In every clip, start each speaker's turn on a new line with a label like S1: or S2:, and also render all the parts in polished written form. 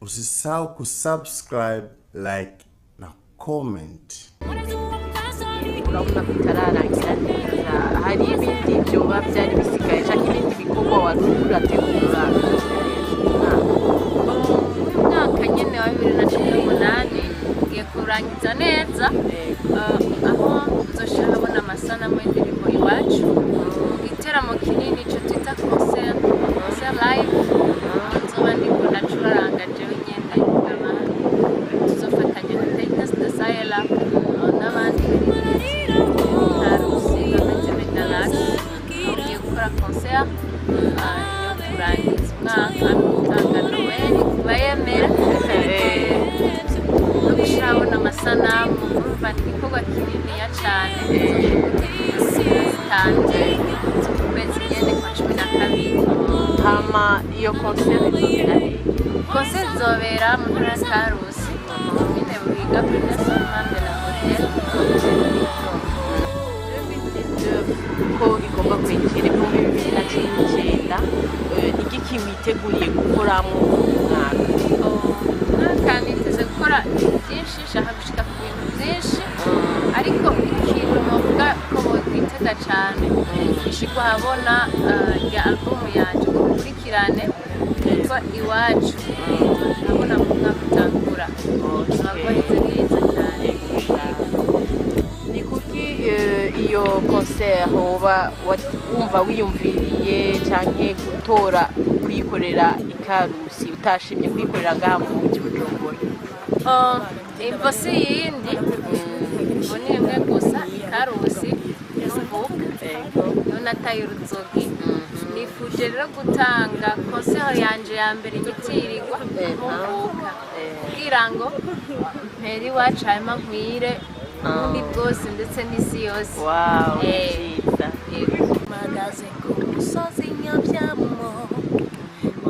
S1: Usisahau kusubscribe, like na comment.
S2: Urabona bitararangira neza, hari ibindi byoba byari bisigaye cyangwa ibindi bikorwa wari urategura
S3: umwaka nyine wa 2018 ngiye kurangiza neza, aho nzoshira abona amasanamu y'indirimbo iwacu igiteramo kinini cyo twita concert live, nzoba ndiko ndacuranga jewe nyene tuzofatanya na Titus Desire n'abandi concert yo kurangiza umwaka gutanga Noel kubayemera no gushabona amasanamu urumva igikorwa kinini ya cyane zitanze z'ukwezi nyene kwa 12.
S2: hama iyo concert
S3: izobera mu ntara ya Karusi nyine buhiga kuri Nelson Mandela Hotel.
S2: ko igomba kwinjira mu 2019 igiki witeguriye gukoramo
S3: umwaka niteze gukora byinshi, nshaka gushika ku bintu byinshi, ariko ikintu muvuga ko mwitega cyane ishigwa habona ya album yanje gukurikirane yitwa Iwacu, nabona mu mwaka utangura tuzabaheze neza cyane.
S2: Ni kuki iyo concert hoba wumva wiyumviriye cyangwa gutora kuyikorera Ikarusi utashimye kuyikorera ngaha mu mujyi wa Bujumbura?
S3: Imvo si yindi, imvo ni imwe gusa, Ikarusi yo nataye uruzogi. Nifuje rero gutanga concert yanje ya mbere igitirirwa Mvuka kugira ngo mperi iwacu hanyuma nkwire ubundi bwose ndetse n'isi yose.
S2: Wow, cyiza.
S4: Magaze ku musozi nyabyamo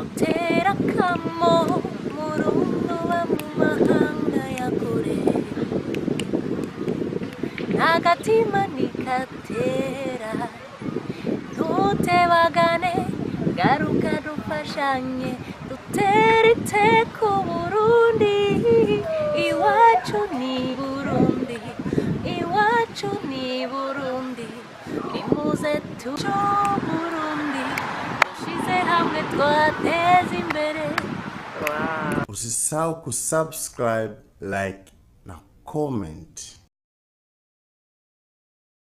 S4: utera kamo mu rundo wa mu mahanga ya kure, n'agatima nikatera dutebagane, garuka dufashanye dutera iteko Burundi, iwacu ni Burundi, iwacu ni Burundi, nimuze tujo Burundi, dushize hamwe twateza imbere.
S1: Usisahau kusubscribe, like na comment.